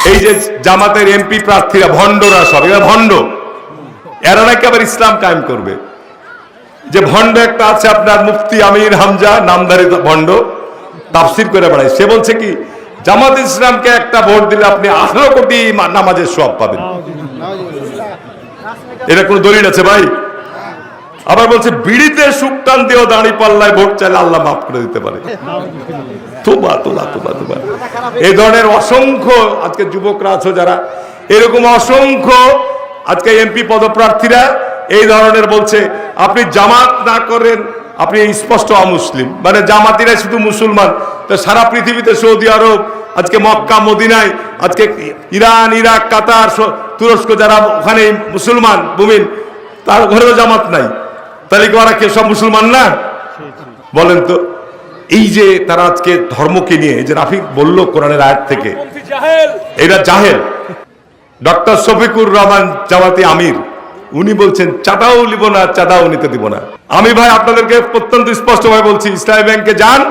এই যে জামাতের এমপি প্রার্থীরা ভণ্ডরা, সব এরা ভণ্ড, এরা নাকি আবার ইসলাম কায়েম করবে। যে ভণ্ড একটা আছে আপনার মুফতি আমির হামজা, নামধারী ভণ্ড, তাফসীর করে বেড়ায়। সে বলছে কি জামাত ইসলামকে একটা ভোট দিলে আপনি 18 কোটি নামাজের সওয়াব পাবেন। এটা কোন দলিল আছে ভাই? আবার বলছে বিড়িতে সুকটান দিয়েও দাঁড়িয়ে পাল্লায় ভোট চাইলে আল্লাহ মাফ করে দিতে পারে। তোবা তোবা তোবা তোবা। এই ধরনের অসংখ্য আজকে যুবকরা আছো যারা, এরকম অসংখ্য আজকে এমপি পদপ্রার্থীরা এই ধরনের বলছে আপনি জামাত না করেন আপনি স্পষ্ট অমুসলিম। মানে জামাতিরা শুধু মুসলমান, তো সারা পৃথিবীতে সৌদি আরব, আজকে মক্কা মদিনায়, আজকে ইরান ইরাক কাতার তুরস্ক যারা ওখানে মুসলমান মুমিন, তার ঘরেও জামাত নাই, তাহলে কি ওরা কে সব মুসলমান না? বলেন তো। এই যে তারা আজকে ধর্মকে নিয়ে, যে রাফিক বলল কোরআনের আয়াত থেকে, এরা জাহেল। ডক্টর শফিকুর রহমান জামাতি আমির, উনি বলছেন চাঁদাও নিব না, চাঁদাও নিতে দিব না। আমি ভাই আপনাদেরকে অত্যন্ত স্পষ্টভাবে বলছি, ইসলামী ব্যাংকে যান,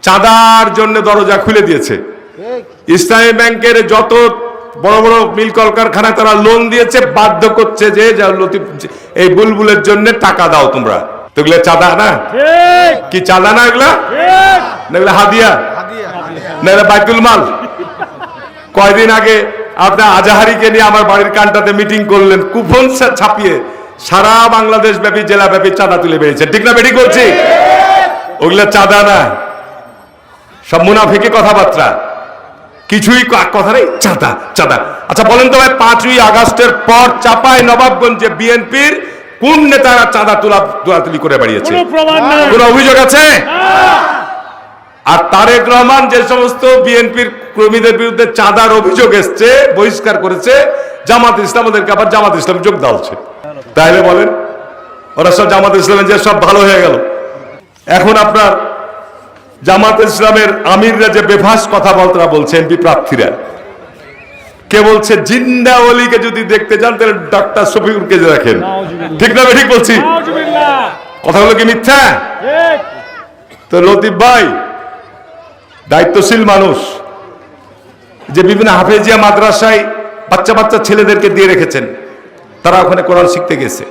চাঁদার জন্য দরজা খুলে দিয়েছে। ইসলামী ব্যাংকের যত বড় বড় মিল কলকারখানায় তারা লোন দিয়েছে, বাধ্য করছে যে এই বুলবুলের জন্য টাকা দাও তোমরা। তো এগুলো চাঁদা না? কি চাঁদা না এগুলা? এগুলা হাদিয়া না, এগুলা বাইতুল মাল। কয়দিন আগে আপনার আজাহারিকে নিয়ে আমার বাড়ির কানটাতে মিটিং করলেন, কুপন ছাপিয়ে সারা বাংলাদেশ ব্যাপী জেলা ব্যাপী চাঁদা তুলে বেরিয়েছে। ঠিক না বেঠিক বলছি? ওগুলা চাঁদা না, সব মুনাফিকি কথাবার্তা, কিছুই কথা নেই, চাঁদা চাঁদা। আচ্ছা বলেন তো ভাই, 5ই আগস্টের পর চাপাই নবাবগঞ্জে বিএনপির কোন নেতারা চাঁদা তুলাতুলি করে বেরিয়েছে? কোন অভিযোগ আছে? আর তারেক রহমান যে সমস্ত বিএনপির কর্মীদের বিরুদ্ধে চাঁদার অভিযোগ এসছে, বহিষ্কার করেছে জামাত ইসলাম, ওদেরকে আবার জামাত ইসলাম যোগ দেওয়া। তাহলে বলেন ওরা সব জামাত ইসলামের যে সব ভালো হয়ে গেল। এখন আপনার জামাত ইসলামের আমিররা যে বেফাস কথাবার্তা বলছে, এমপি প্রার্থীরা, কে বলছে জিন্দা ওলিকে যদি দেখতে চান তাহলে ডক্টর শফিকুরকে দেখেন। ঠিক না ঠিক বলছি? কথাগুলো কি মিথ্যা? তো লতিফ ভাই দায়িত্বশীল মানুষ, যে বিভিন্ন হাফেজিয়া মাদ্রাসায় বাচ্চা বাচ্চা ছেলেদেরকে দিয়ে রেখেছেন, তারা ওখানে কোরআন শিখতে গেছে।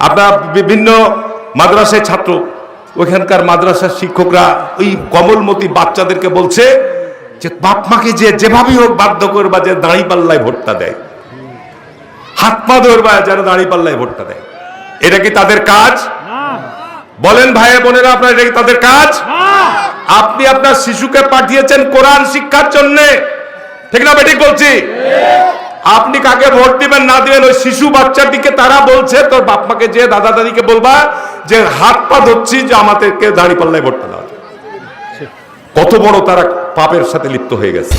আপনার বিভিন্ন মাদ্রাসায় ছাত্র, ওইখানকার মাদ্রাসার শিক্ষকরা ওই কমলমতি বাচ্চাদেরকে বলছে যে বাপ মাকে যে যেভাবেই হোক বাধ্য করবা যে দাঁড়ি পাল্লায় ভোটটা দেয়, হাত পা ধরবা যেন দাঁড়ি পাল্লায় ভোটটা দেয়। এটা কি তাদের কাজ? বলেন ভাই বোনেরা, আপনার এটা কি তাদের কাজ? আপনি আপনার শিশুকে পাঠিয়েছেন কোরআন শিক্ষার জন্য, ঠিক না বেঠিক বলছি? আপনি কাকে ভোট দিবেন না দিবেন, ওই শিশু বাচ্চাটিকে তারা বলছে তোর বাপ মাকে যে দাদা দাদিকে বলবা যে হাত পা ধরছি যে আমাদেরকে দাঁড়ি পাল্লায় ভোটটা দাও। কত বড় তারা পাপের সাথে লিপ্ত হয়ে গেছে।